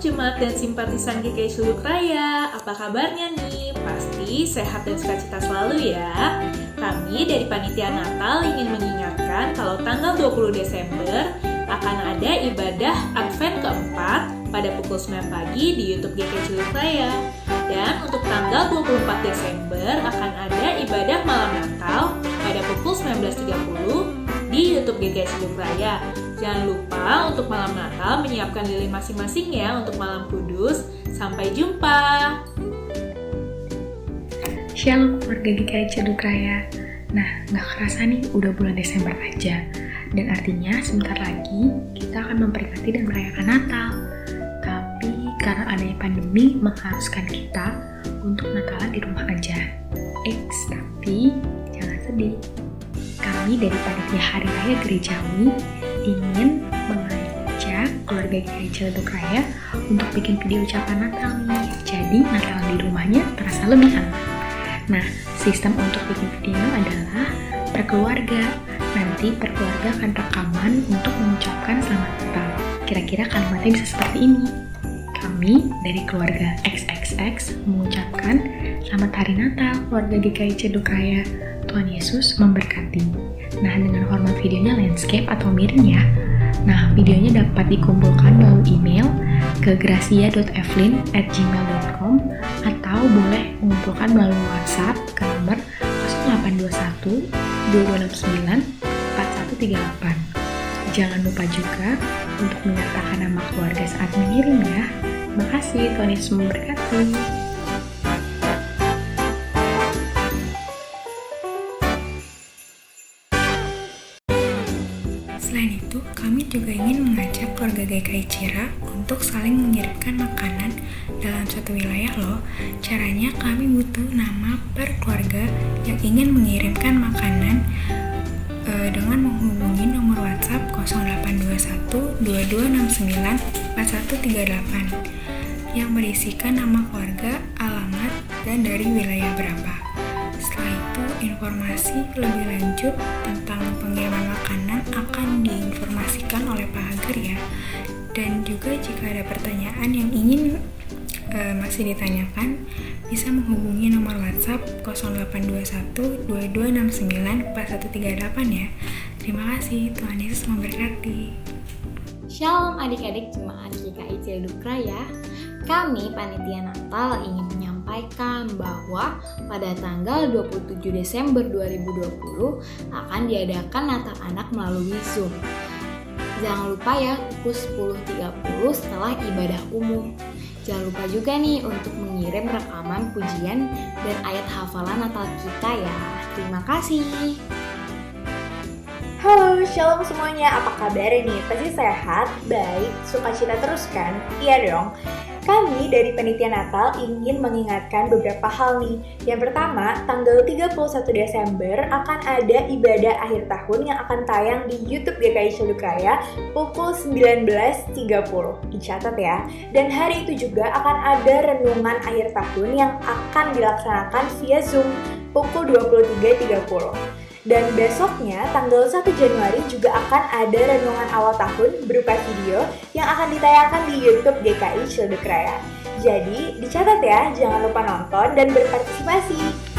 jemaat dan simpatisan GKI Suluk Raya, apa kabarnya nih? Pasti sehat dan sukacita selalu ya. Kami dari Panitia Natal ingin mengingatkan kalau tanggal 20 Desember akan ada ibadah Advent keempat pada pukul 9 pagi di YouTube GKI Suluk Raya. Dan untuk tanggal 24 Desember akan ada ibadah malam Natal pada pukul 19.30 di YouTube GKI Suluk Raya. Jangan lupa untuk malam Natal menyiapkan lilin masing-masing ya untuk malam kudus. Sampai jumpa. Shalom keluarga GKI Suluk Raya. Nah, gak kerasa nih udah bulan Desember aja. Dan artinya sebentar lagi kita akan memperingati dan merayakan Natal. Tapi karena adanya pandemi mengharuskan kita untuk Natalan di rumah aja. Tapi jangan sedih. Kami dari Panitia Hari Raya Gerejawi ingin mengajak keluarga GKI Suluk Raya untuk bikin video ucapan Natal nih. Jadi Natal di rumahnya terasa lebih aman. Nah, sistem untuk bikin video adalah per keluarga. Nanti per keluarga akan rekaman untuk mengucapkan selamat Natal. Kira-kira kalimatnya bisa seperti ini. Kami dari keluarga XXX mengucapkan selamat hari Natal keluarga GKI Suluk Raya. Tuhan Yesus memberkati. Nah, dengan format videonya landscape atau miring ya. Nah, videonya dapat dikumpulkan melalui email ke gracia.evelyn@gmail.com atau boleh mengumpulkan melalui WhatsApp ke nomor 0821 2269 4138. Jangan lupa juga untuk menyertakan nama keluarga saat mengirim ya. Makasih, Tuhan Yesus memberkati. Selain itu, kami juga ingin mengajak keluarga GKI Cira untuk saling mengirimkan makanan dalam satu wilayah loh. Caranya kami butuh nama per keluarga yang ingin mengirimkan makanan dengan menghubungi nomor WhatsApp 0821 2269 4138 yang berisikan nama keluarga, alamat, dan dari wilayah berapa. Setelah itu, informasi lebih lanjut tentang pengiriman makanan akan diinformasikan oleh Pak Hager ya. Dan juga jika ada pertanyaan yang ingin masih ditanyakan, bisa menghubungi nomor WhatsApp 0821 2269 4138 ya. Terima kasih, Tuhan Yesus memberkati. Shalom adik-adik jemaat GKI Suluk Raya. Kami Panitia Natal ingin menyampaikan bahwa pada tanggal 27 Desember 2020 akan diadakan Natal Anak melalui Zoom. Jangan lupa ya, pukul 10.30 setelah ibadah umum. Jangan lupa juga nih untuk mengirim rekaman pujian dan ayat hafalan Natal kita ya. Terima kasih. Halo, shalom semuanya. Apa kabar nih? Pasti sehat, baik, sukacita terus kan? Iya dong. Kami dari Panitia Natal ingin mengingatkan beberapa hal nih. Yang pertama, tanggal 31 Desember akan ada ibadah akhir tahun yang akan tayang di YouTube GKI Suluk Raya pukul 19.30. Dicatat ya. Dan hari itu juga akan ada renungan akhir tahun yang akan dilaksanakan via Zoom pukul 23.30. Dan besoknya, tanggal 1 Januari juga akan ada renungan awal tahun berupa video yang akan ditayangkan di YouTube GKI Suluk Raya. Jadi, dicatat ya, jangan lupa nonton dan berpartisipasi.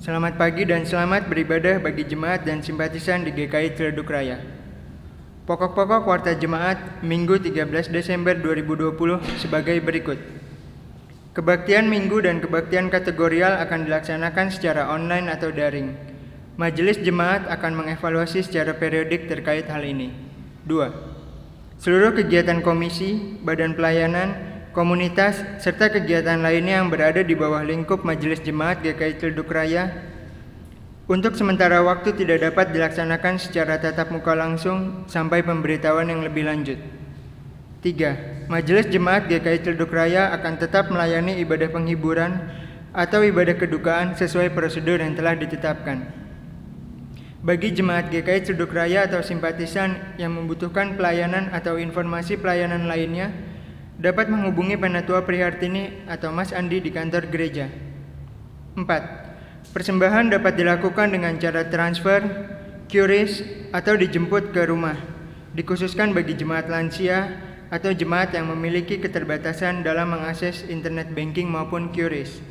Selamat pagi dan selamat beribadah bagi jemaat dan simpatisan di GKI Ciledug Raya. Pokok-pokok warta jemaat Minggu 13 Desember 2020 sebagai berikut. Kebaktian minggu dan kebaktian kategorial akan dilaksanakan secara online atau daring. Majelis jemaat akan mengevaluasi secara periodik terkait hal ini. 2. Seluruh kegiatan komisi, badan pelayanan, komunitas, serta kegiatan lainnya yang berada di bawah lingkup Majelis Jemaat GKI Ciledug Raya untuk sementara waktu tidak dapat dilaksanakan secara tatap muka langsung sampai pemberitahuan yang lebih lanjut. 3. Majelis Jemaat GKI Ciledug Raya akan tetap melayani ibadah penghiburan atau ibadah kedukaan sesuai prosedur yang telah ditetapkan. Bagi jemaat GKI Ciledug Raya atau simpatisan yang membutuhkan pelayanan atau informasi pelayanan lainnya, dapat menghubungi Penatua Prihartini atau Mas Andi di kantor gereja. 4. Persembahan dapat dilakukan dengan cara transfer, QRIS, atau dijemput ke rumah, dikhususkan bagi jemaat lansia atau jemaat yang memiliki keterbatasan dalam mengakses internet banking maupun QRIS.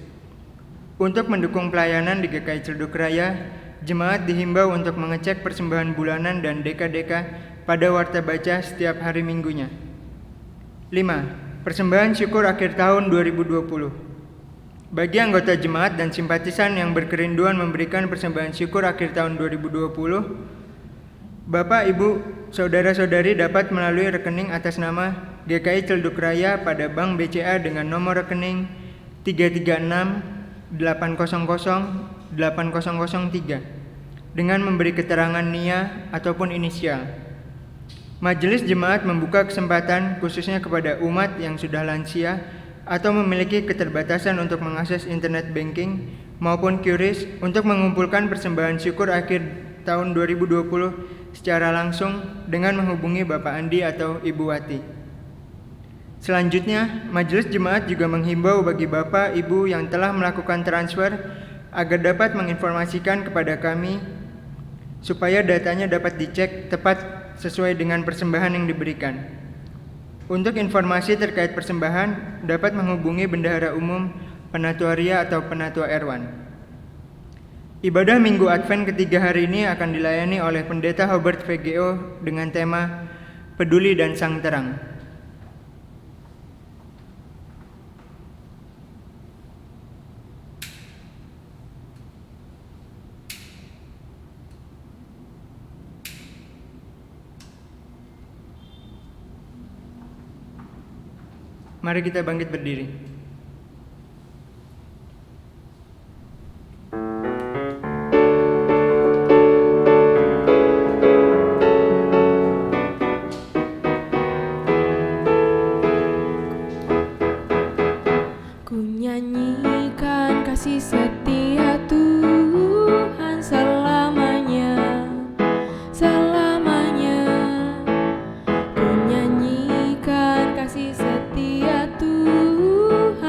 Untuk mendukung pelayanan di GKI Ciledug Raya, jemaat dihimbau untuk mengecek persembahan bulanan dan deka-deka pada warta baca setiap hari minggunya. 5. Persembahan syukur akhir tahun 2020. Bagi anggota jemaat dan simpatisan yang berkerinduan memberikan persembahan syukur akhir tahun 2020, Bapak, Ibu, Saudara-saudari dapat melalui rekening atas nama GKI Ciledug Raya pada Bank BCA dengan nomor rekening 336-800-8003 dengan memberi keterangan NIA ataupun inisial. Majelis jemaat membuka kesempatan khususnya kepada umat yang sudah lansia atau memiliki keterbatasan untuk mengakses internet banking maupun QRIS untuk mengumpulkan persembahan syukur akhir tahun 2020 secara langsung dengan menghubungi Bapak Andi atau Ibu Wati. Selanjutnya, Majelis Jemaat juga menghimbau bagi Bapak, Ibu yang telah melakukan transfer agar dapat menginformasikan kepada kami supaya datanya dapat dicek tepat sesuai dengan persembahan yang diberikan. Untuk informasi terkait persembahan, dapat menghubungi Bendahara Umum, Penatua Ria atau Penatua Erwan. Ibadah Minggu Advent ketiga hari ini akan dilayani oleh Pendeta Hobart VGO dengan tema Peduli dan Sang Terang. Mari kita bangkit berdiri. Ku nyanyikan kasih setia Tuhan selamanya, selamanya. Ku nyanyikan kasih setia Tuhan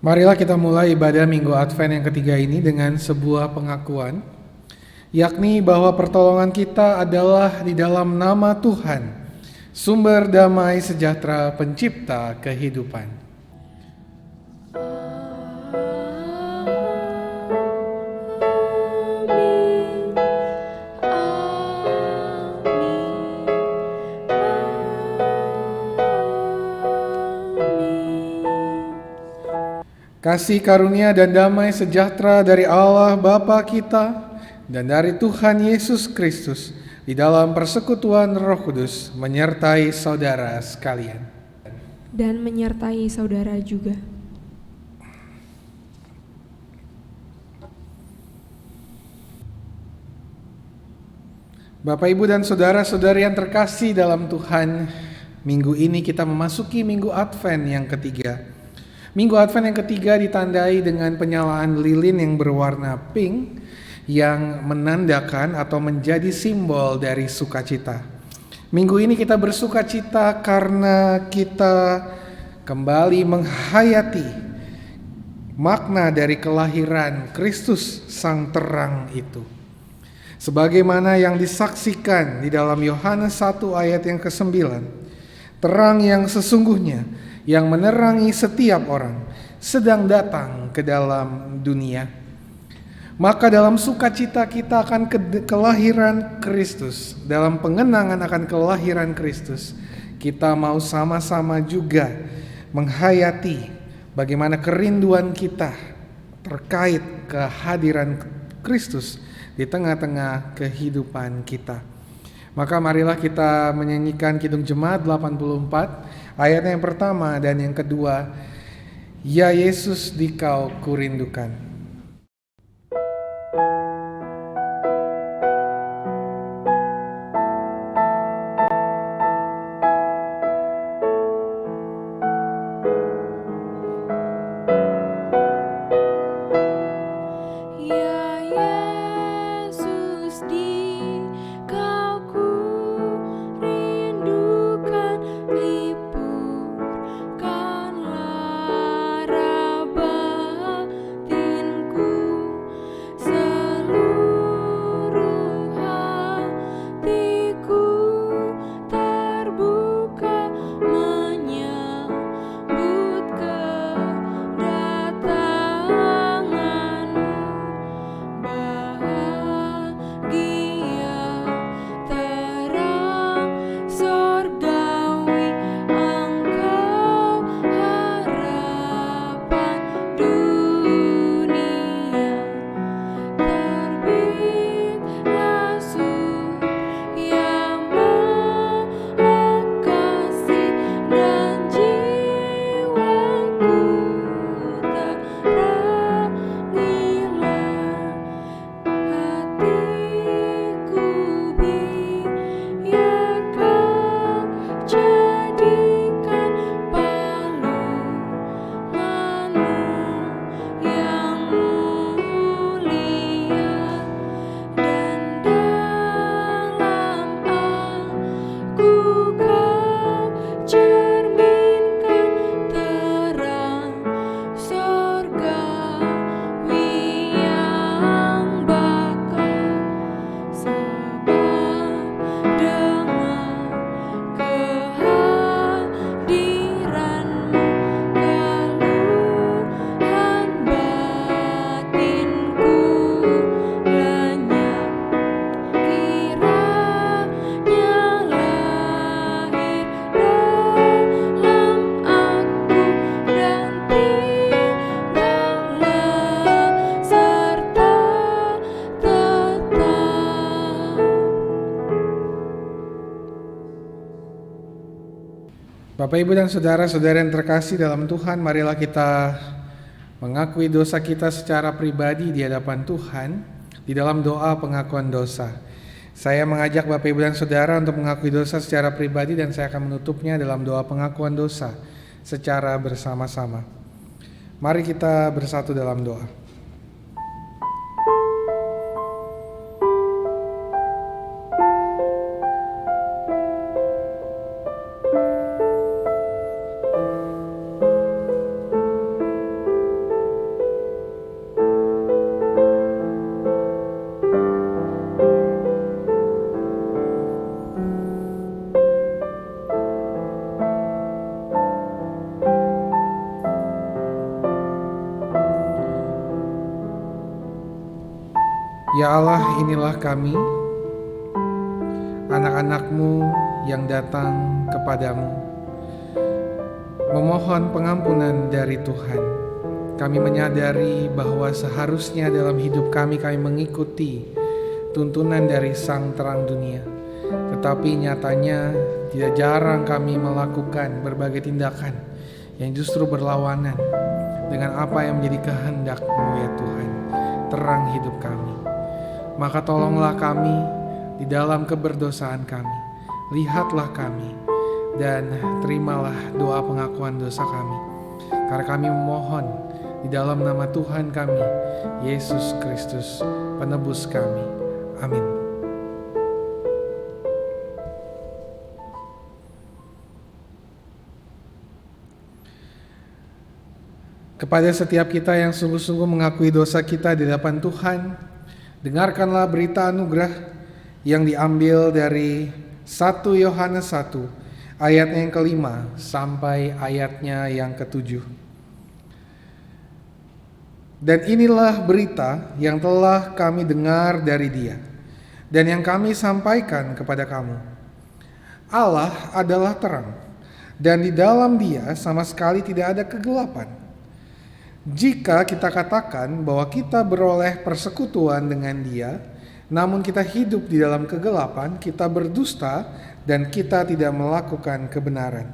Marilah kita mulai ibadah Minggu Advent yang ketiga ini dengan sebuah pengakuan, yakni bahwa pertolongan kita adalah di dalam nama Tuhan, sumber damai sejahtera pencipta kehidupan. Kasih karunia dan damai sejahtera dari Allah Bapa kita dan dari Tuhan Yesus Kristus di dalam persekutuan Roh Kudus menyertai saudara sekalian. Dan menyertai saudara juga. Bapak, Ibu, dan saudara-saudari yang terkasih dalam Tuhan, minggu ini kita memasuki Minggu Advent yang ketiga. Minggu Advent yang ketiga ditandai dengan penyalaan lilin yang berwarna pink yang menandakan atau menjadi simbol dari sukacita. Minggu ini kita bersukacita karena kita kembali menghayati makna dari kelahiran Kristus Sang Terang itu. Sebagaimana yang disaksikan di dalam Yohanes 1 ayat yang ke-9, terang yang sesungguhnya yang menerangi setiap orang sedang datang ke dalam dunia. Maka dalam sukacita kita akan kelahiran Kristus, dalam pengenangan akan kelahiran Kristus, kita mau sama-sama juga menghayati bagaimana kerinduan kita terkait kehadiran Kristus di tengah-tengah kehidupan kita. Maka marilah kita menyanyikan Kidung Jemaat 84, ayat yang pertama dan yang kedua, Ya Yesus Dikau Kurindukan. Bapak, Ibu, dan saudara-saudara yang terkasih dalam Tuhan, marilah kita mengakui dosa kita secara pribadi di hadapan Tuhan di dalam doa pengakuan dosa. Saya mengajak Bapak, Ibu, dan saudara untuk mengakui dosa secara pribadi dan saya akan menutupnya dalam doa pengakuan dosa secara bersama-sama. Mari kita bersatu dalam doa. Ya Allah, inilah kami, anak-anak-Mu yang datang kepadamu, memohon pengampunan dari Tuhan. Kami menyadari bahwa seharusnya dalam hidup kami mengikuti tuntunan dari Sang Terang Dunia. Tetapi nyatanya tidak jarang kami melakukan berbagai tindakan yang justru berlawanan dengan apa yang menjadi kehendak-Mu ya Tuhan, terang hidup kami. Maka tolonglah kami di dalam keberdosaan kami, lihatlah kami, dan terimalah doa pengakuan dosa kami. Karena kami memohon di dalam nama Tuhan kami, Yesus Kristus, penebus kami. Amin. Kepada setiap kita yang sungguh-sungguh mengakui dosa kita di hadapan Tuhan, dengarkanlah berita anugerah yang diambil dari 1 Yohanes 1 ayatnya yang ke-5 sampai ayatnya yang ke-7. Dan inilah berita yang telah kami dengar dari Dia dan yang kami sampaikan kepada kamu. Allah adalah terang, dan di dalam Dia sama sekali tidak ada kegelapan. Jika kita katakan bahwa kita beroleh persekutuan dengan Dia, namun kita hidup di dalam kegelapan, kita berdusta dan kita tidak melakukan kebenaran.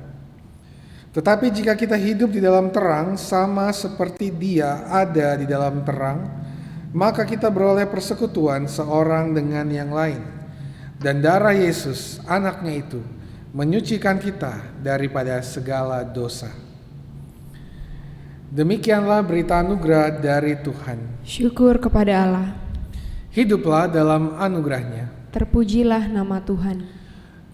Tetapi jika kita hidup di dalam terang, sama seperti Dia ada di dalam terang, maka kita beroleh persekutuan seorang dengan yang lain. Dan darah Yesus, anaknya itu, menyucikan kita daripada segala dosa. Demikianlah berita anugerah dari Tuhan. Syukur kepada Allah. Hiduplah dalam anugerah-Nya. Terpujilah nama Tuhan.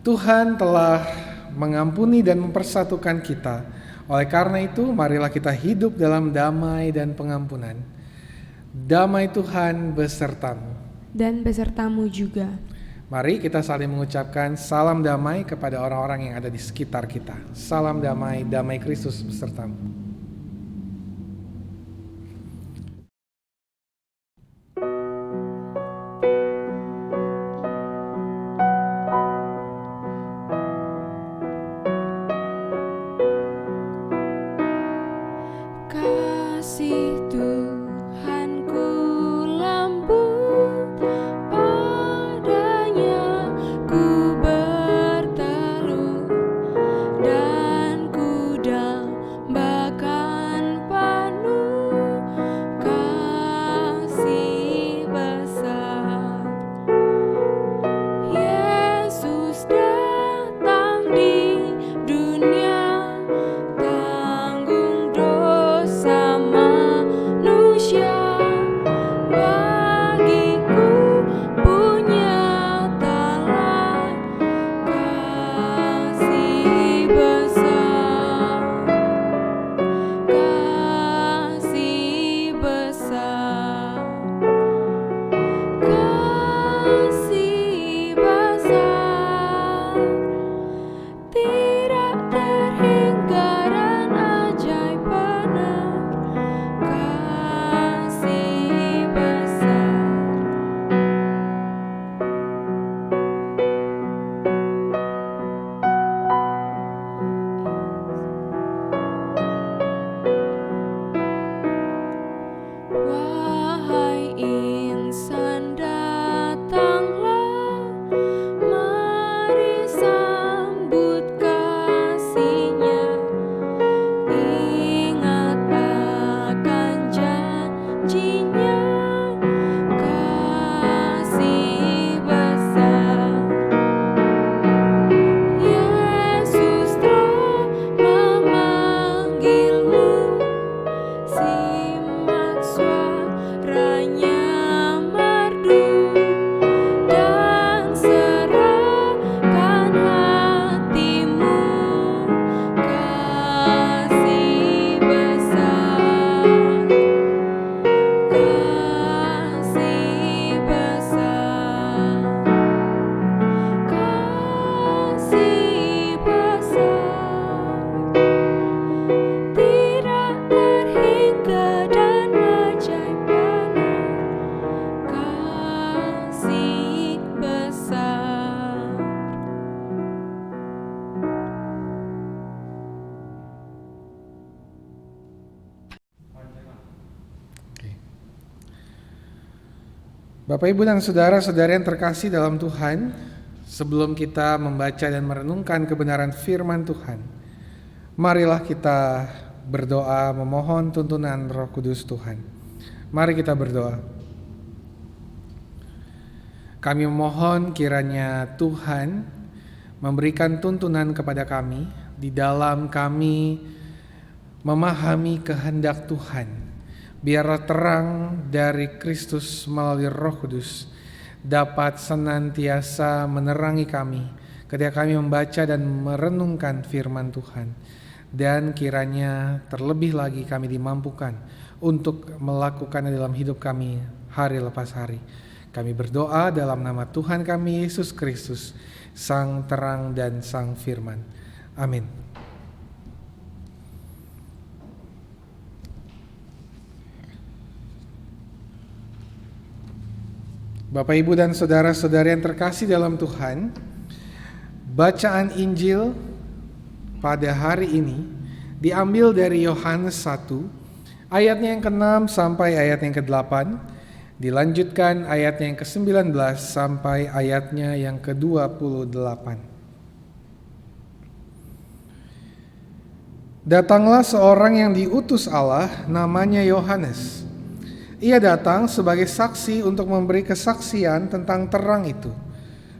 Tuhan telah mengampuni dan mempersatukan kita. Oleh karena itu, marilah kita hidup dalam damai dan pengampunan. Damai Tuhan besertamu. Dan besertamu juga. Mari kita saling mengucapkan salam damai kepada orang-orang yang ada di sekitar kita. Salam damai, damai Kristus besertamu. Kasih Tuhan ku lembut, padanya ku berteduh, dan ku dambakan penuh kasih besar. Yesus datang di dunia, tanggung dosa manusia. Bagiku punya telah kasih besar, kasih besar, kasih besar, tidak terhingga dan ajaib benar, kasih besar. Wahai insan, datanglah, mari sambut kasih-Nya. Ingat akan janji-Nya, kasih besar. Yesus telah memanggilmu, simak suaranya merdu, dan serahkan hatimu, kasih besar, kasih besar, kasih besar, tidak terhingga dan ajaib benar, Bapak, Ibu, dan saudara-saudara yang terkasih dalam Tuhan, sebelum kita membaca dan merenungkan kebenaran firman Tuhan, marilah kita berdoa memohon tuntunan Roh Kudus Tuhan. Mari kita berdoa. Kami memohon kiranya Tuhan memberikan tuntunan kepada kami di dalam kami memahami kehendak Tuhan. Biarlah terang dari Kristus melalui Roh Kudus dapat senantiasa menerangi kami ketika kami membaca dan merenungkan firman Tuhan. Dan kiranya terlebih lagi kami dimampukan untuk melakukannya dalam hidup kami hari lepas hari. Kami berdoa dalam nama Tuhan kami Yesus Kristus, Sang Terang dan Sang Firman. Amin. Bapak, Ibu, dan saudara-saudara yang terkasih dalam Tuhan, bacaan Injil pada hari ini diambil dari Yohanes 1, ayatnya yang ke-6 sampai ayat yang ke-8, dilanjutkan ayatnya yang ke-19 sampai ayatnya yang ke-28. Datanglah seorang yang diutus Allah, namanya Yohanes. Ia datang sebagai saksi untuk memberi kesaksian tentang terang itu,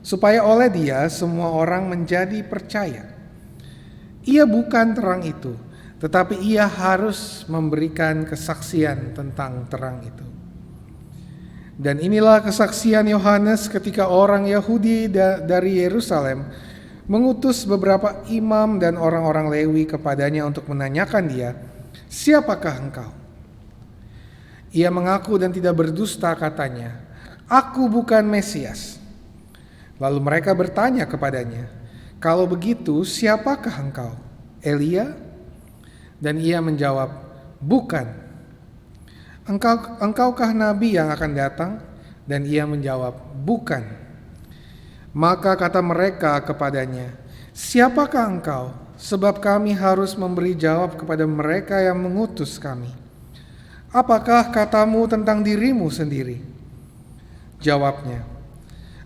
supaya oleh dia semua orang menjadi percaya. Ia bukan terang itu, tetapi ia harus memberikan kesaksian tentang terang itu. Dan inilah kesaksian Yohanes ketika orang Yahudi dari Yerusalem mengutus beberapa imam dan orang-orang Lewi kepadanya untuk menanyakan dia, "Siapakah engkau?" Ia mengaku dan tidak berdusta, katanya, "Aku bukan Mesias." Lalu mereka bertanya kepadanya, "Kalau begitu, siapakah engkau? Elia?" Dan ia menjawab, "Bukan." Engkaukah nabi yang akan datang?" Dan ia menjawab, "Bukan." Maka kata mereka kepadanya, "Siapakah engkau? Sebab kami harus memberi jawab kepada mereka yang mengutus kami. Apakah katamu tentang dirimu sendiri?" Jawabnya,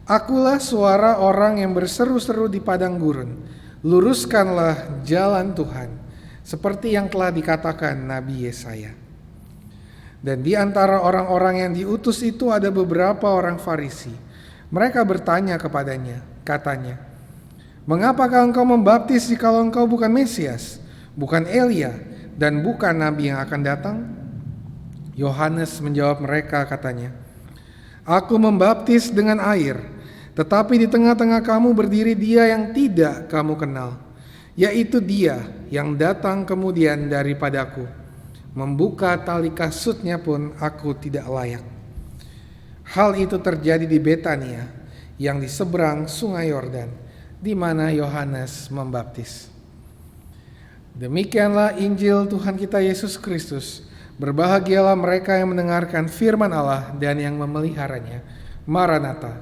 "Akulah suara orang yang berseru-seru di padang gurun, luruskanlah jalan Tuhan, seperti yang telah dikatakan Nabi Yesaya." Dan di antara orang-orang yang diutus itu ada beberapa orang Farisi. Mereka bertanya kepadanya, katanya, "Mengapakah engkau membaptis jikalau engkau bukan Mesias, bukan Elia, dan bukan Nabi yang akan datang?" Yohanes menjawab mereka, katanya, "Aku membaptis dengan air, tetapi di tengah-tengah kamu berdiri dia yang tidak kamu kenal, yaitu dia yang datang kemudian daripadaku. Membuka tali kasutnya pun aku tidak layak." Hal itu terjadi di Betania, yang di seberang sungai Yordan, di mana Yohanes membaptis. Demikianlah Injil Tuhan kita Yesus Kristus. Berbahagialah mereka yang mendengarkan firman Allah dan yang memeliharanya. Maranatha.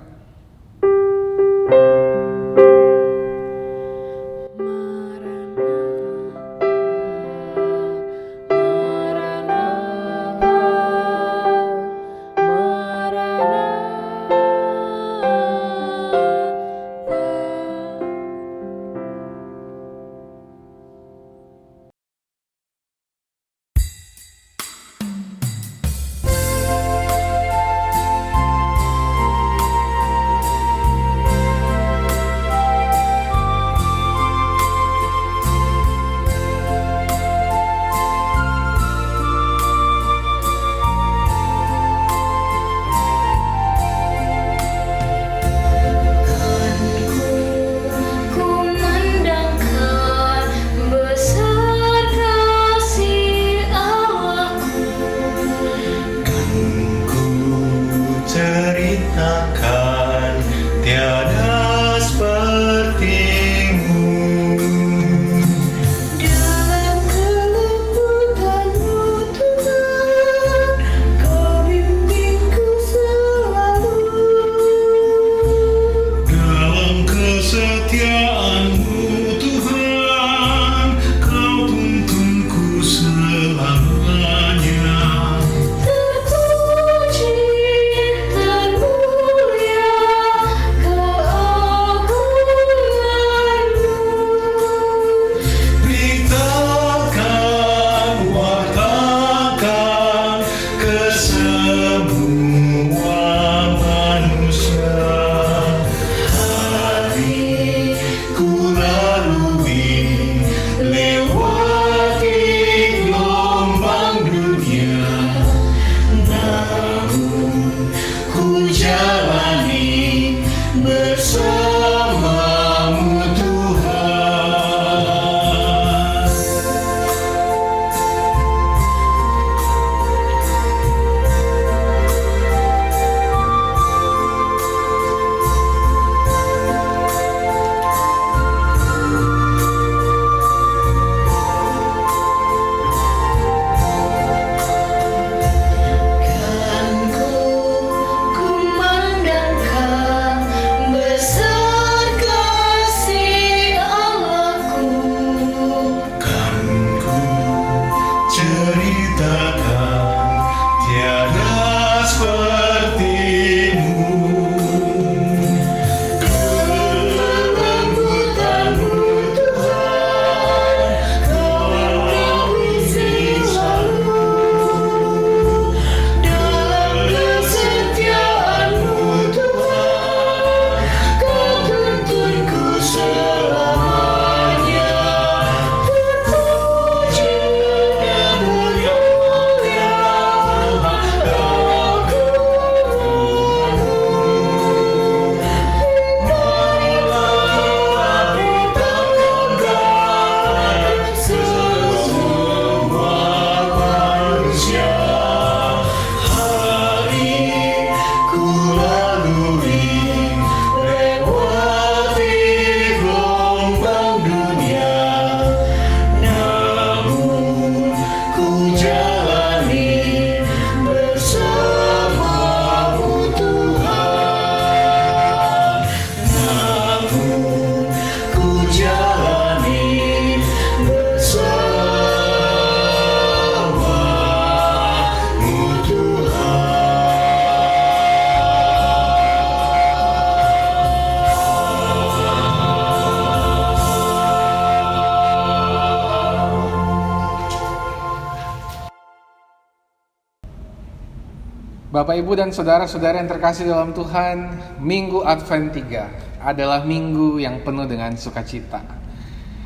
Terpuji, terpuji. Bapak, Ibu, dan saudara-saudara yang terkasih dalam Tuhan, Minggu Advent 3 adalah minggu yang penuh dengan sukacita.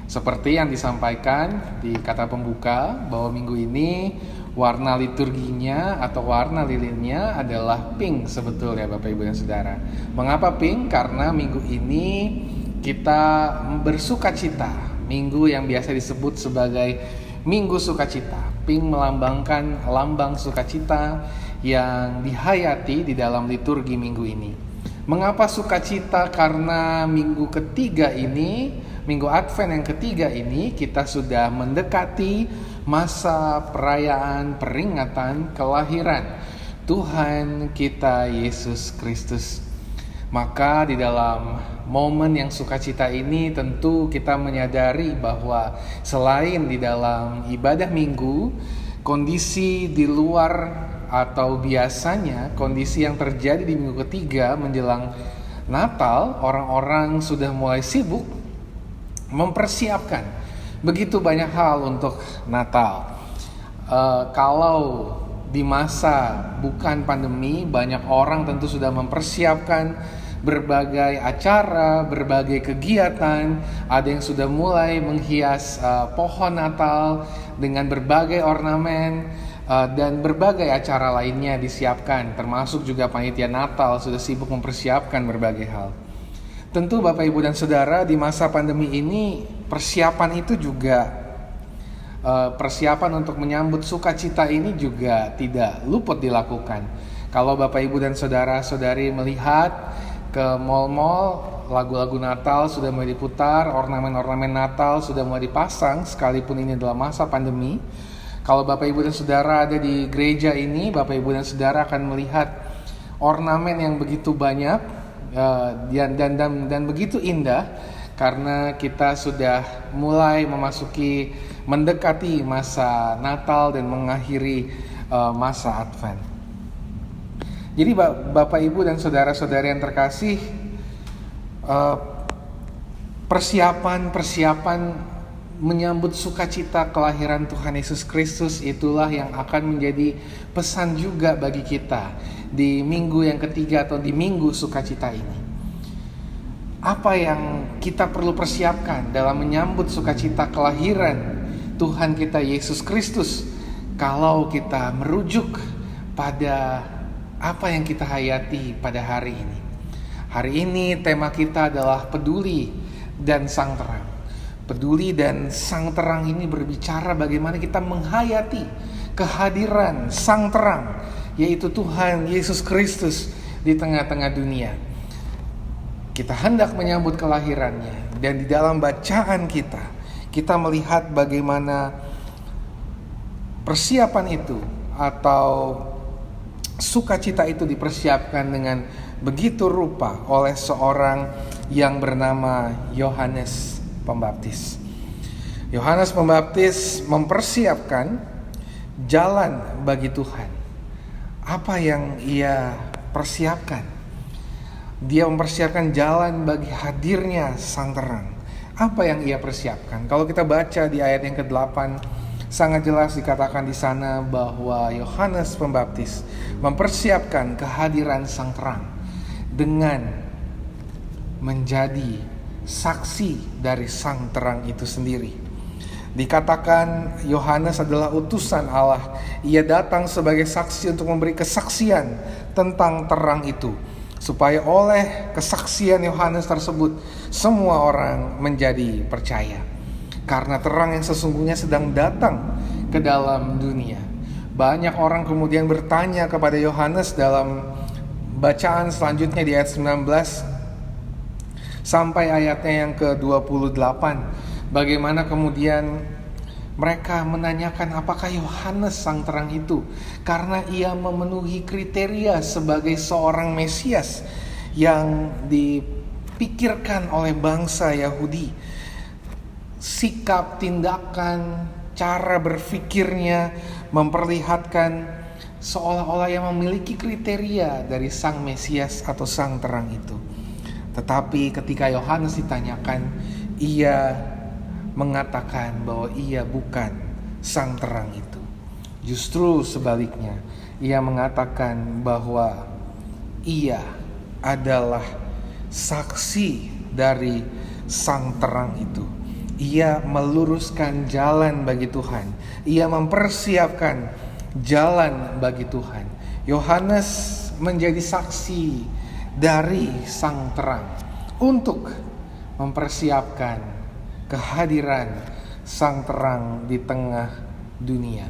Seperti yang disampaikan di kata pembuka, bahwa minggu ini warna liturginya atau warna lilinnya adalah pink sebetulnya Bapak, Ibu, dan saudara. Mengapa pink? Karena minggu ini kita bersukacita. Minggu yang biasa disebut sebagai Minggu Sukacita. Pink melambangkan lambang sukacita yang dihayati di dalam liturgi minggu ini. Mengapa sukacita? Karena minggu ketiga ini, Minggu Advent yang ketiga ini, kita sudah mendekati masa perayaan peringatan kelahiran Tuhan kita Yesus Kristus. Maka di dalam momen yang sukacita ini tentu kita menyadari bahwa selain di dalam ibadah minggu, kondisi di luar atau biasanya kondisi yang terjadi di minggu ketiga menjelang Natal, orang-orang sudah mulai sibuk mempersiapkan begitu banyak hal untuk Natal. Kalau di masa bukan pandemi, banyak orang tentu sudah mempersiapkan berbagai acara, berbagai kegiatan. Ada yang sudah mulai menghias pohon Natal dengan berbagai ornamen, dan berbagai acara lainnya disiapkan. Termasuk juga panitia Natal sudah sibuk mempersiapkan berbagai hal. Tentu Bapak, Ibu, dan saudara, di masa pandemi ini persiapan itu juga persiapan untuk menyambut sukacita ini juga tidak luput dilakukan. Kalau Bapak, Ibu, dan saudara-saudari melihat ke mal-mal, lagu-lagu Natal sudah mulai diputar, ornamen-ornamen Natal sudah mulai dipasang sekalipun ini adalah masa pandemi. Kalau Bapak, Ibu, dan saudara ada di gereja ini, Bapak, Ibu, dan saudara akan melihat ornamen yang begitu banyak dan begitu indah, karena kita sudah mulai mendekati masa Natal dan mengakhiri masa Advent. Jadi Bapak, Ibu, dan saudara-saudari yang terkasih, persiapan menyambut sukacita kelahiran Tuhan Yesus Kristus itulah yang akan menjadi pesan juga bagi kita di minggu yang ketiga atau di minggu sukacita ini. Apa yang kita perlu persiapkan dalam menyambut sukacita kelahiran Tuhan kita Yesus Kristus kalau kita merujuk pada apa yang kita hayati pada hari ini. Hari ini tema kita adalah peduli dan sang terang. Peduli dan sang terang ini berbicara bagaimana kita menghayati kehadiran sang terang, yaitu Tuhan Yesus Kristus di tengah-tengah dunia. Kita hendak menyambut kelahirannya, dan di dalam bacaan kita melihat bagaimana persiapan itu atau sukacita itu dipersiapkan dengan begitu rupa oleh seorang yang bernama Yohanes Pembaptis. Yohanes Pembaptis mempersiapkan jalan bagi Tuhan. Apa yang ia persiapkan? Dia mempersiapkan jalan bagi hadirnya sang terang. Apa yang ia persiapkan? Kalau kita baca di ayat yang ke-8, sangat jelas dikatakan di sana bahwa Yohanes Pembaptis mempersiapkan kehadiran sang terang dengan menjadi saksi dari sang terang itu sendiri. Dikatakan Yohanes adalah utusan Allah. Ia datang sebagai saksi untuk memberi kesaksian tentang terang itu, supaya oleh kesaksian Yohanes tersebut semua orang menjadi percaya. Karena terang yang sesungguhnya sedang datang ke dalam dunia. Banyak orang kemudian bertanya kepada Yohanes dalam bacaan selanjutnya di ayat 19 sampai ayatnya yang ke-28. Bagaimana kemudian mereka menanyakan apakah Yohanes sang terang itu, karena ia memenuhi kriteria sebagai seorang Mesias yang dipikirkan oleh bangsa Yahudi. Sikap, tindakan, cara berpikirnya memperlihatkan seolah-olah yang memiliki kriteria dari sang Mesias atau sang terang itu. Tetapi ketika Yohanes ditanyakan, ia mengatakan bahwa ia bukan sang terang itu. Justru sebaliknya, ia mengatakan bahwa ia adalah saksi dari sang terang itu. Ia meluruskan jalan bagi Tuhan. Ia mempersiapkan jalan bagi Tuhan. Yohanes menjadi saksi dari sang terang untuk mempersiapkan kehadiran sang terang di tengah dunia.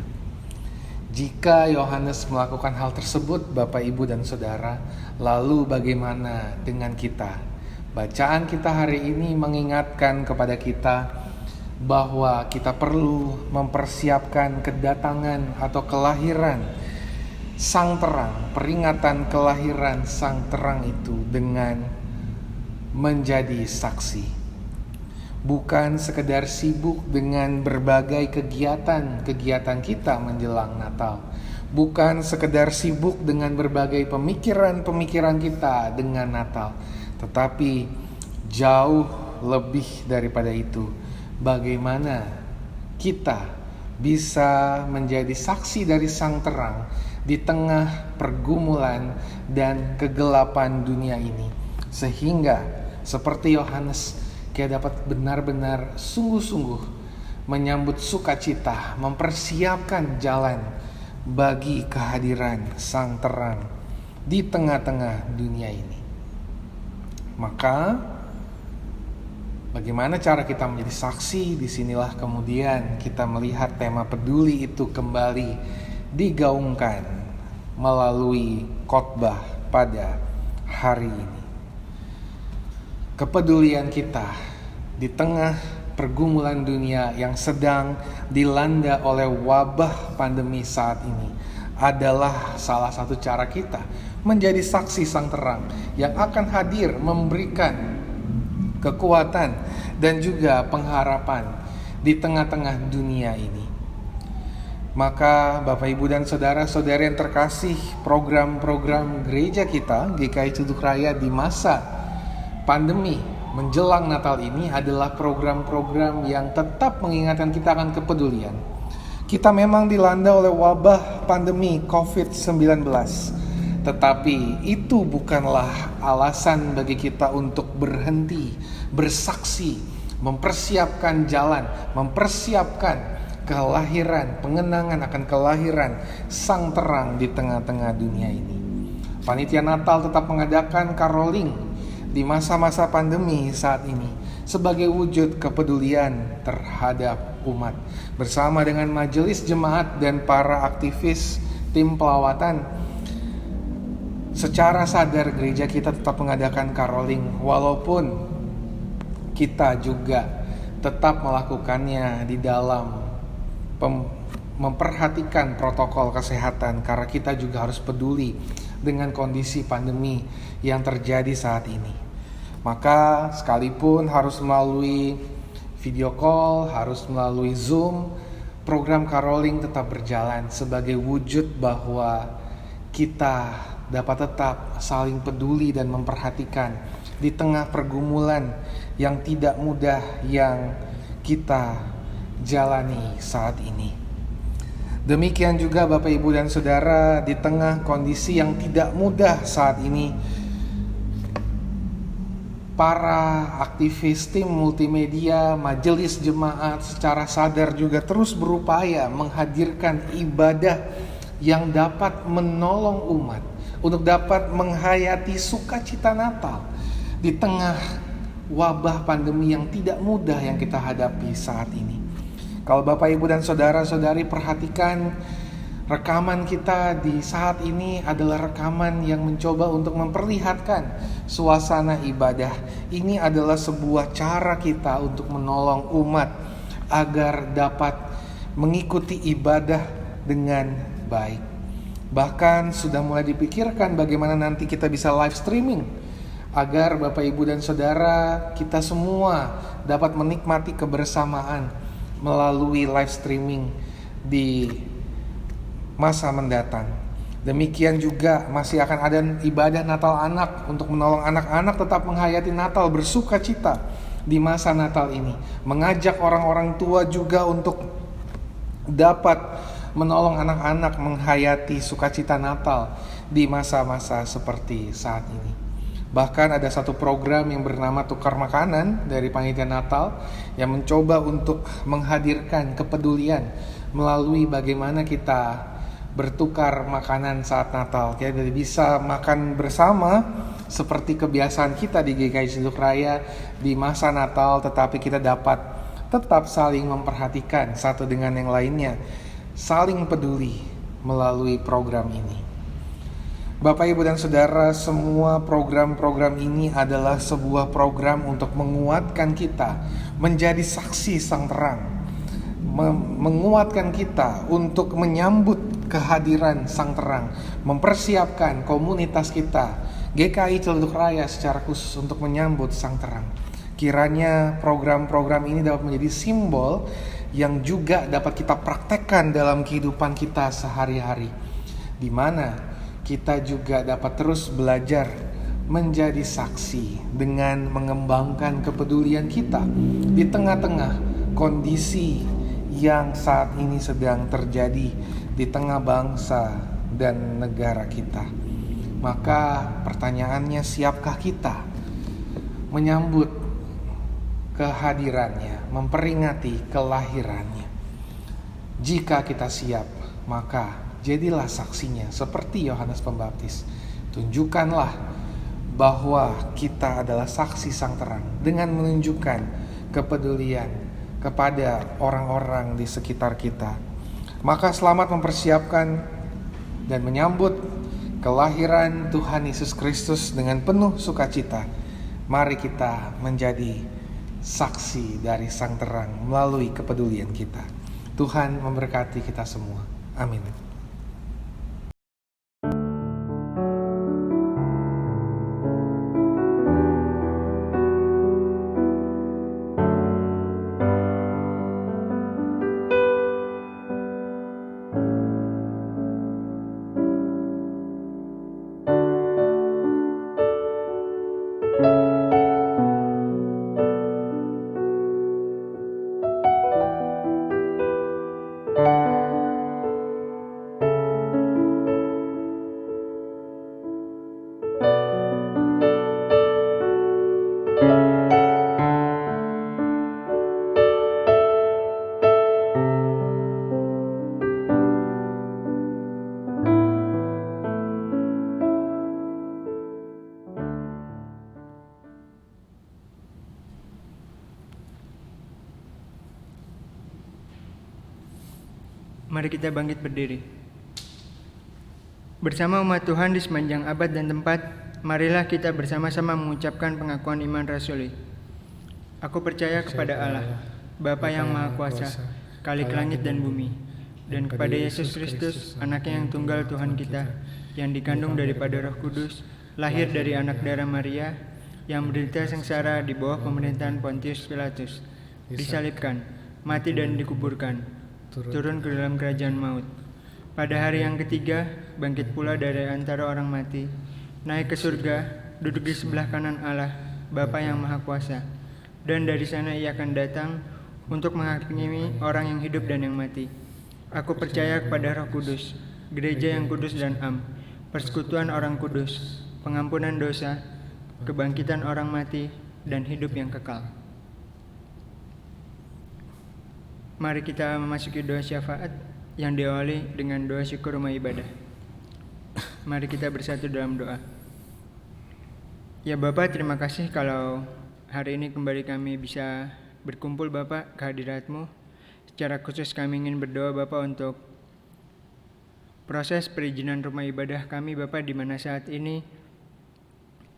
Jika Yohanes melakukan hal tersebut, Bapak, Ibu, dan Saudara, lalu bagaimana dengan kita? Bacaan kita hari ini mengingatkan kepada kita bahwa kita perlu mempersiapkan kedatangan atau kelahiran sang terang, peringatan kelahiran sang terang itu dengan menjadi saksi. Bukan sekedar sibuk dengan berbagai kegiatan kita menjelang Natal. Bukan sekedar sibuk dengan berbagai pemikiran kita dengan Natal. Tetapi jauh lebih daripada itu, bagaimana kita bisa menjadi saksi dari sang terang di tengah pergumulan dan kegelapan dunia ini, sehingga seperti Yohanes kita dapat benar-benar sungguh-sungguh menyambut sukacita, mempersiapkan jalan bagi kehadiran sang terang di tengah-tengah dunia ini. Maka bagaimana cara kita menjadi saksi? Disinilah kemudian kita melihat tema peduli itu kembali digaungkan melalui khotbah pada hari ini. Kepedulian kita di tengah pergumulan dunia yang sedang dilanda oleh wabah pandemi saat ini adalah salah satu cara kita menjadi saksi sang terang yang akan hadir memberikan kekuatan dan juga pengharapan di tengah-tengah dunia ini. Maka Bapak, Ibu, dan Saudara-saudara yang terkasih, program-program gereja kita GKI Cuduk Raya di masa pandemi menjelang Natal ini adalah program-program yang tetap mengingatkan kita akan kepedulian. Kita memang dilanda oleh wabah pandemi COVID-19, tetapi itu bukanlah alasan bagi kita untuk berhenti, bersaksi, mempersiapkan jalan, mempersiapkan kelahiran, pengenangan akan kelahiran sang terang di tengah-tengah dunia ini. Panitia Natal tetap mengadakan caroling di masa-masa pandemi saat ini sebagai wujud kepedulian terhadap umat. Bersama dengan majelis jemaat dan para aktivis tim pelawatan, secara sadar gereja kita tetap mengadakan caroling, walaupun kita juga tetap melakukannya di dalam memperhatikan protokol kesehatan, karena kita juga harus peduli dengan kondisi pandemi yang terjadi saat ini. Maka sekalipun harus melalui video call, harus melalui Zoom, program caroling tetap berjalan sebagai wujud bahwa kita dapat tetap saling peduli dan memperhatikan di tengah pergumulan yang tidak mudah yang kita jalani saat ini. Demikian juga Bapak Ibu dan Saudara, di tengah kondisi yang tidak mudah saat ini, para aktivis tim multimedia, majelis jemaat secara sadar juga terus berupaya menghadirkan ibadah yang dapat menolong umat untuk dapat menghayati sukacita Natal di tengah wabah pandemi yang tidak mudah yang kita hadapi saat ini. Kalau Bapak Ibu dan Saudara-saudari perhatikan, rekaman kita di saat ini adalah rekaman yang mencoba untuk memperlihatkan suasana ibadah. Ini adalah sebuah cara kita untuk menolong umat agar dapat mengikuti ibadah dengan baik. Bahkan sudah mulai dipikirkan bagaimana nanti kita bisa live streaming agar Bapak Ibu dan Saudara kita semua dapat menikmati kebersamaan melalui live streaming di masa mendatang. Demikian juga masih akan ada ibadah Natal anak untuk menolong anak-anak tetap menghayati Natal bersuka cita di masa Natal ini. Mengajak orang-orang tua juga untuk dapat menolong anak-anak menghayati sukacita Natal di masa-masa seperti saat ini. Bahkan ada satu program yang bernama Tukar Makanan dari Panitia Natal yang mencoba untuk menghadirkan kepedulian melalui bagaimana kita bertukar makanan saat Natal. Jadi bisa makan bersama seperti kebiasaan kita di GKI Ceduk Raya di masa Natal, tetapi kita dapat tetap saling memperhatikan satu dengan yang lainnya, saling peduli melalui program ini. Bapak Ibu dan Saudara, semua program-program ini adalah sebuah program untuk menguatkan kita menjadi saksi sang terang, menguatkan kita untuk menyambut kehadiran sang terang, mempersiapkan komunitas kita GKI Ceduk Raya secara khusus untuk menyambut sang terang. Kiranya program-program ini dapat menjadi simbol yang juga dapat kita praktekkan dalam kehidupan kita sehari-hari, di mana kita juga dapat terus belajar menjadi saksi dengan mengembangkan kepedulian kita di tengah-tengah kondisi yang saat ini sedang terjadi di tengah bangsa dan negara kita. Maka pertanyaannya, siapkah kita menyambut kehadirannya, memperingati kelahirannya? Jika kita siap, maka jadilah saksinya seperti Yohanes Pembaptis. Tunjukkanlah bahwa kita adalah saksi sang terang dengan menunjukkan kepedulian kepada orang-orang di sekitar kita. Maka selamat mempersiapkan dan menyambut kelahiran Tuhan Yesus Kristus dengan penuh sukacita. Mari kita menjadi saksi dari sang terang melalui kepedulian kita. Tuhan memberkati kita semua. Amin. Mari kita bangkit berdiri. Bersama umat Tuhan di sepanjang abad dan tempat, marilah kita bersama-sama mengucapkan pengakuan iman rasuli. Aku percaya kepada Allah, Bapa yang Maha Kuasa, Khalik langit dan bumi, dan kepada Yesus Kristus, Anaknya yang tunggal Tuhan kita, yang dikandung daripada Roh Kudus, lahir dari anak darah Maria, yang menderita sengsara di bawah pemerintahan Pontius Pilatus, disalibkan, mati dan dikuburkan, turun ke dalam kerajaan maut, Pada hari yang ketiga, bangkit pula dari antara orang mati, naik ke surga, duduk di sebelah kanan Allah, Bapa yang Maha Kuasa. Dan dari sana ia akan datang untuk menghakimi orang yang hidup dan yang mati. Aku percaya kepada Roh Kudus, gereja yang kudus dan am, persekutuan orang kudus, pengampunan dosa, kebangkitan orang mati, dan hidup yang kekal. Mari kita memasuki doa syafaat yang diawali dengan doa syukur rumah ibadah. Mari kita bersatu dalam doa. Ya Bapa, terima kasih kalau hari ini kembali kami bisa berkumpul Bapa ke hadirat-Mu. Secara khusus kami ingin berdoa Bapa untuk proses perizinan rumah ibadah kami Bapa, di mana saat ini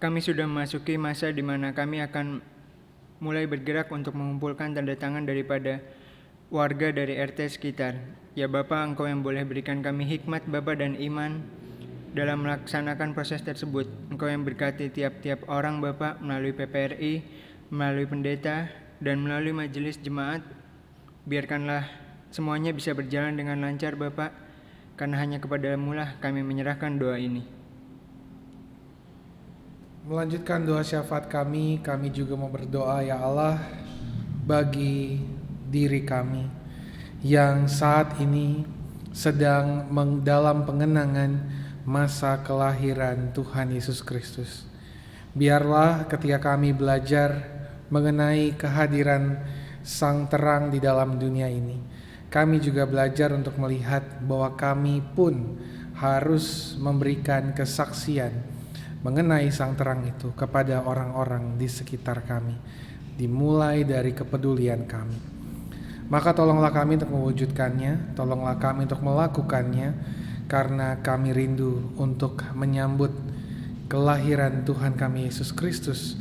kami sudah memasuki masa di mana kami akan mulai bergerak untuk mengumpulkan tanda tangan daripada warga dari RT sekitar. Ya Bapa, Engkau yang boleh berikan kami hikmat Bapa dan iman dalam melaksanakan proses tersebut. Engkau yang berkati tiap-tiap orang Bapa melalui PPRI, melalui pendeta, dan melalui majelis jemaat. Biarkanlah semuanya bisa berjalan dengan lancar Bapa, karena hanya kepada-Mu lah kami menyerahkan doa ini. Melanjutkan doa syafaat kami juga mau berdoa ya Allah bagi diri kami yang saat ini sedang dalam pengenangan masa kelahiran Tuhan Yesus Kristus. Biarlah ketika kami belajar mengenai kehadiran Sang Terang di dalam dunia ini, kami juga belajar untuk melihat bahwa kami pun harus memberikan kesaksian mengenai Sang Terang itu kepada orang-orang di sekitar kami, dimulai dari kepedulian kami. Maka tolonglah kami untuk mewujudkannya, tolonglah kami untuk melakukannya, karena kami rindu untuk menyambut kelahiran Tuhan kami Yesus Kristus,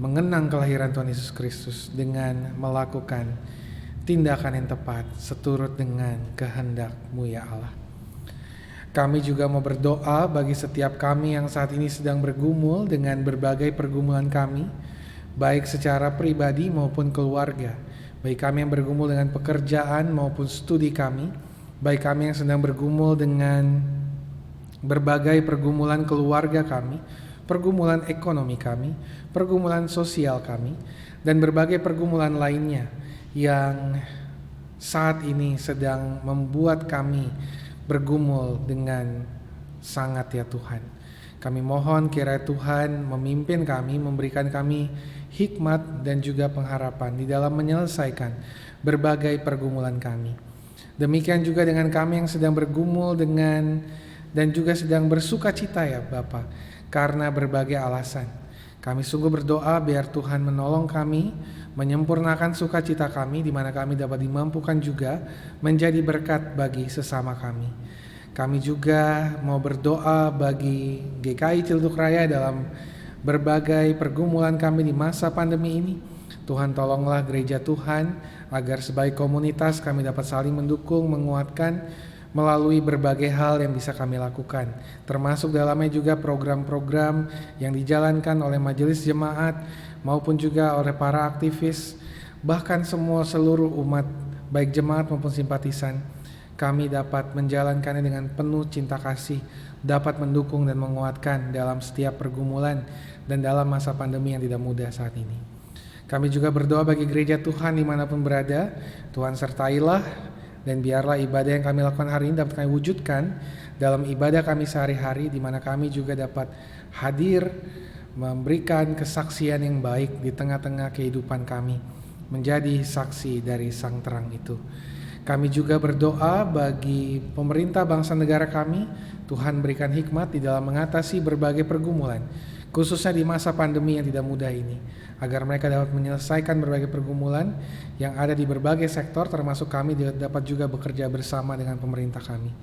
mengenang kelahiran Tuhan Yesus Kristus dengan melakukan tindakan yang tepat seturut dengan kehendak-Mu ya Allah. Kami juga mau berdoa bagi setiap kami yang saat ini sedang bergumul dengan berbagai pergumulan kami, baik secara pribadi maupun keluarga. Baik kami yang bergumul dengan pekerjaan maupun studi kami, baik kami yang sedang bergumul dengan berbagai pergumulan keluarga kami, pergumulan ekonomi kami, pergumulan sosial kami, dan berbagai pergumulan lainnya yang saat ini sedang membuat kami bergumul dengan sangat ya Tuhan. Kami mohon kiranya Tuhan memimpin kami, memberikan kami hikmat dan juga pengharapan di dalam menyelesaikan berbagai pergumulan kami. Demikian juga dengan kami yang sedang bergumul dengan dan juga sedang bersuka cita ya Bapa, karena berbagai alasan. Kami sungguh berdoa biar Tuhan menolong kami, menyempurnakan sukacita kami, di mana kami dapat dimampukan juga menjadi berkat bagi sesama kami. Kami juga mau berdoa bagi GKI Ciledug Raya dalam berbagai pergumulan kami di masa pandemi ini. Tuhan tolonglah gereja Tuhan agar sebagai komunitas kami dapat saling mendukung, menguatkan melalui berbagai hal yang bisa kami lakukan, termasuk dalamnya juga program-program yang dijalankan oleh majelis jemaat maupun juga oleh para aktivis, bahkan semua seluruh umat baik jemaat maupun simpatisan. Kami dapat menjalankannya dengan penuh cinta kasih, dapat mendukung dan menguatkan dalam setiap pergumulan dan dalam masa pandemi yang tidak mudah saat ini. Kami juga berdoa bagi gereja Tuhan dimanapun berada. Tuhan sertailah, dan biarlah ibadah yang kami lakukan hari ini dapat kami wujudkan dalam ibadah kami sehari-hari, di mana kami juga dapat hadir memberikan kesaksian yang baik di tengah-tengah kehidupan kami, menjadi saksi dari Sang Terang itu. Kami juga berdoa bagi pemerintah bangsa negara kami, Tuhan berikan hikmat di dalam mengatasi berbagai pergumulan, khususnya di masa pandemi yang tidak mudah ini, agar mereka dapat menyelesaikan berbagai pergumulan yang ada di berbagai sektor, termasuk kami dapat juga bekerja bersama dengan pemerintah kami.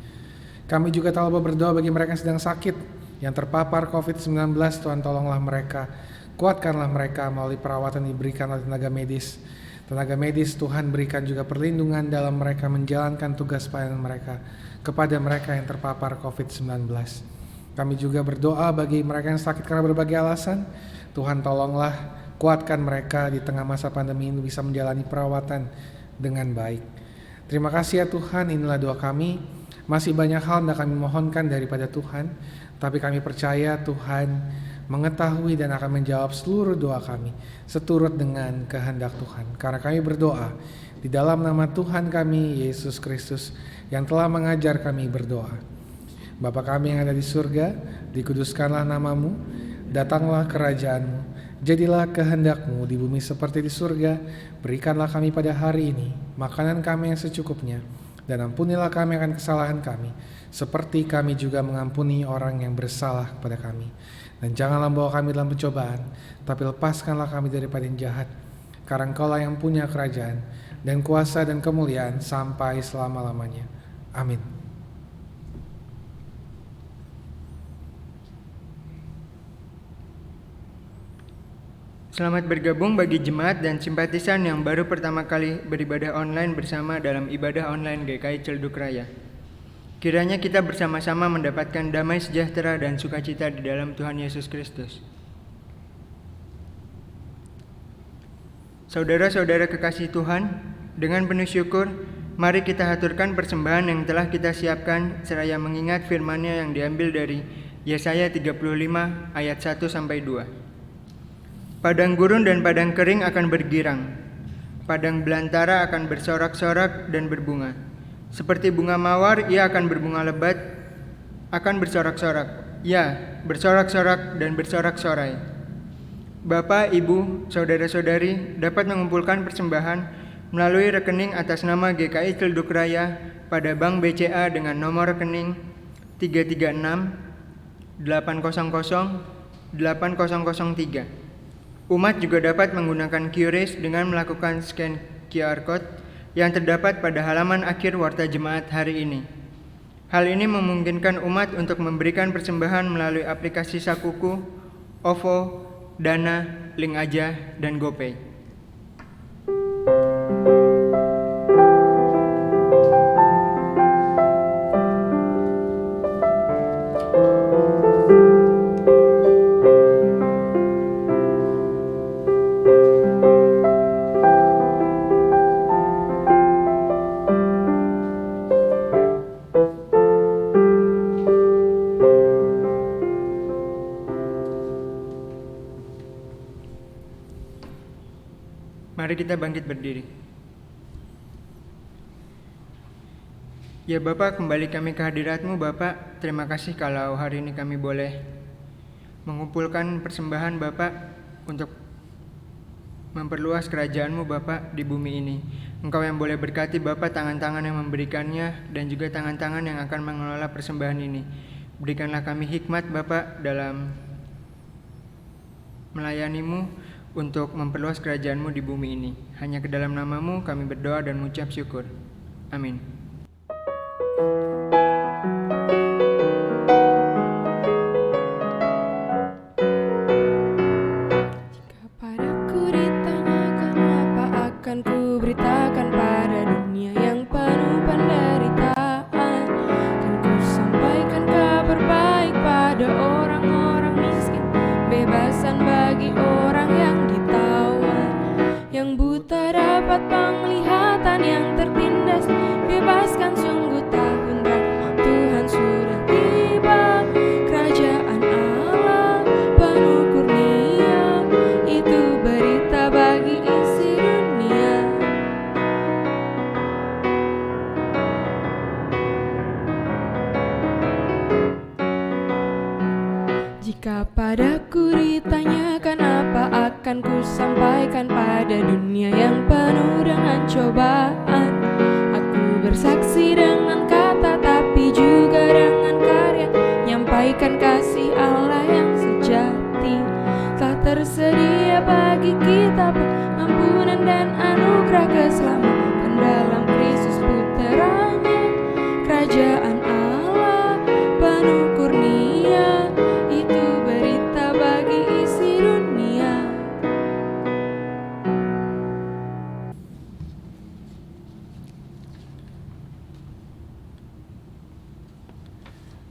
Kami juga telah berdoa bagi mereka yang sedang sakit, yang terpapar COVID-19, Tuhan tolonglah mereka, kuatkanlah mereka melalui perawatan yang diberikan oleh tenaga medis. Tenaga medis Tuhan berikan juga perlindungan dalam mereka menjalankan tugas pelayanan mereka kepada mereka yang terpapar COVID-19. Kami juga berdoa bagi mereka yang sakit karena berbagai alasan. Tuhan tolonglah kuatkan mereka di tengah masa pandemi ini bisa menjalani perawatan dengan baik. Terima kasih ya Tuhan, inilah doa kami. Masih banyak hal yang kami mohonkan daripada Tuhan, tapi kami percaya Tuhan mengetahui dan akan menjawab seluruh doa kami seturut dengan kehendak Tuhan. Karena kami berdoa di dalam nama Tuhan kami, Yesus Kristus, yang telah mengajar kami berdoa. Bapa kami yang ada di surga, dikuduskanlah namamu, datanglah kerajaanmu, jadilah kehendak-Mu di bumi seperti di surga. Berikanlah kami pada hari ini makanan kami yang secukupnya, dan ampunilah kami akan kesalahan kami, seperti kami juga mengampuni orang yang bersalah kepada kami. Dan janganlah bawa kami dalam pencobaan, tapi lepaskanlah kami daripada yang jahat. Karena Engkau-lah yang punya kerajaan, dan kuasa dan kemuliaan sampai selama-lamanya. Amin. Selamat bergabung bagi jemaat dan simpatisan yang baru pertama kali beribadah online bersama dalam ibadah online GKI Ciledug Raya. Kiranya kita bersama-sama mendapatkan damai sejahtera dan sukacita di dalam Tuhan Yesus Kristus. Saudara-saudara kekasih Tuhan, dengan penuh syukur, mari kita haturkan persembahan yang telah kita siapkan seraya mengingat firman-Nya yang diambil dari Yesaya 35 ayat 1-2. Padang gurun dan padang kering akan bergirang, padang belantara akan bersorak-sorak dan berbunga. Seperti bunga mawar, ia akan berbunga lebat, akan bersorak-sorak. Ya, bersorak-sorak dan bersorak-sorai. Bapak, Ibu, Saudara-saudari dapat mengumpulkan persembahan melalui rekening atas nama GKI Ciledug Raya pada Bank BCA dengan nomor rekening 336 800 8003. Umat juga dapat menggunakan QRIS dengan melakukan scan QR Code yang terdapat pada halaman akhir warta jemaat hari ini. Hal ini memungkinkan umat untuk memberikan persembahan melalui aplikasi Sakuku, OVO, Dana, Link Aja, dan GoPay. Mari kita bangkit berdiri. Ya Bapak, kembali kami ke hadirat-Mu Bapak. Terima kasih kalau hari ini kami boleh mengumpulkan persembahan Bapak untuk memperluas kerajaan-Mu Bapak di bumi ini. Engkau yang boleh berkati Bapak tangan-tangan yang memberikannya dan juga tangan-tangan yang akan mengelola persembahan ini. Berikanlah kami hikmat Bapak dalam melayani-Mu untuk memperluas kerajaan-Mu di bumi ini. Hanya ke dalam nama-Mu kami berdoa dan mengucap syukur. Amin. Jika padaku ditanyakan apa akan ku beritakan pada dunia yang penuh penderitaan, kan ku sampaikan kabar baik pada orang-orang miskin, bebasan bagi orang yang ditawan, yang buta dapat penglihatan, yang tertindas bebaskan. Sungguh tahun rahmat Tuhan sudah tiba, kerajaan Allah penuh kurnia, itu berita bagi isi dunia. Jika padaku ditanyakan apa akan ku sampaikan pada dunia yang penuh dengan cobaan, aku bersaksi dengan kata tapi juga dengan karya, nyampaikan kasih Allah yang sejati. Telah tersedia bagi kita pengampunan dan anugerah keselamatan dalam Kristus Putranya. Kerajaan Allah penuh kurnia, itu berita bagi isi dunia.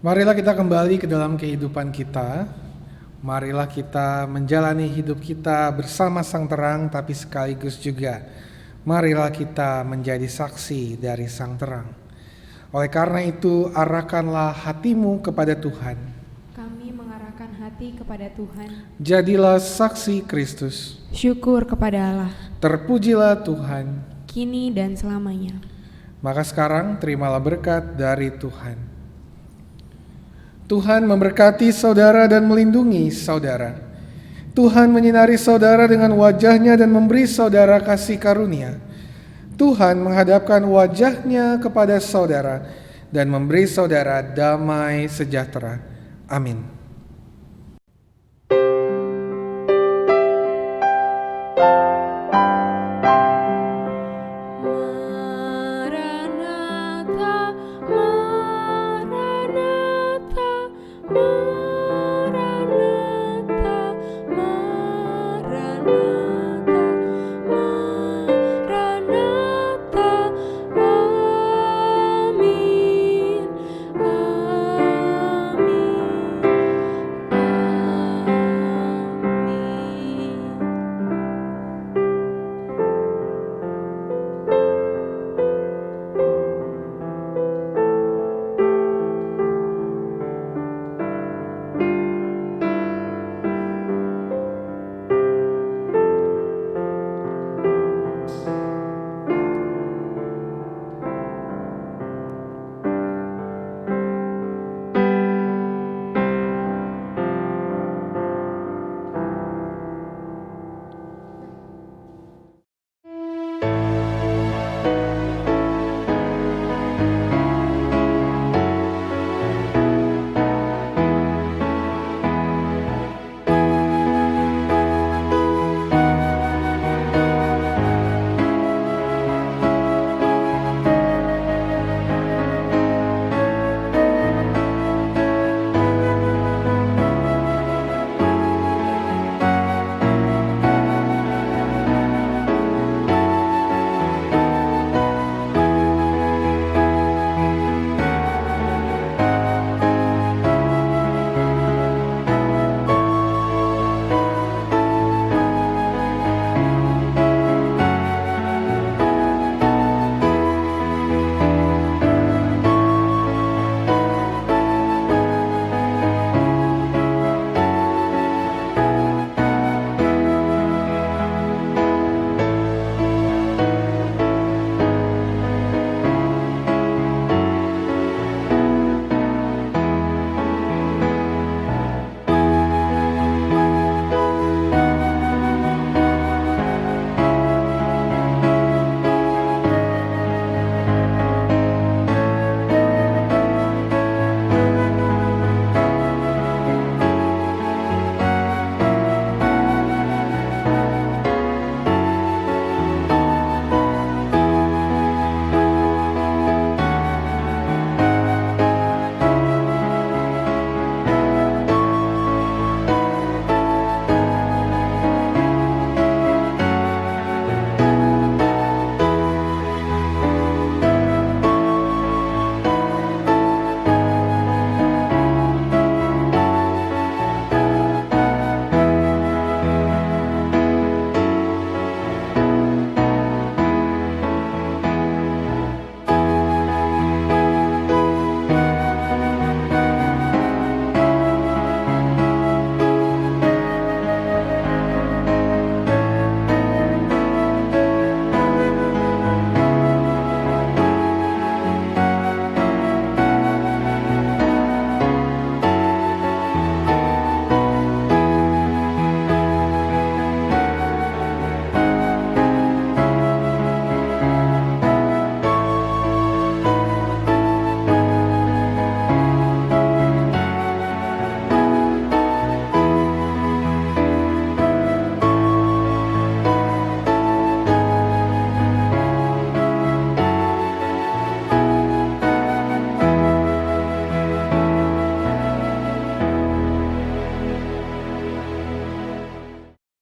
Marilah kita kembali ke dalam kehidupan kita. Marilah kita menjalani hidup kita bersama Sang Terang, tapi sekaligus juga marilah kita menjadi saksi dari Sang Terang. Oleh karena itu, arahkanlah hatimu kepada Tuhan. Kami mengarahkan hati kepada Tuhan. Jadilah saksi Kristus. Syukur kepada Allah, Terpujilah Tuhan. kini dan selamanya. Maka sekarang terimalah berkat dari Tuhan. Tuhan memberkati saudara dan melindungi saudara. Tuhan menyinari saudara dengan wajah-Nya dan memberi saudara kasih karunia. Tuhan menghadapkan wajah-Nya kepada saudara dan memberi saudara damai sejahtera. Amin.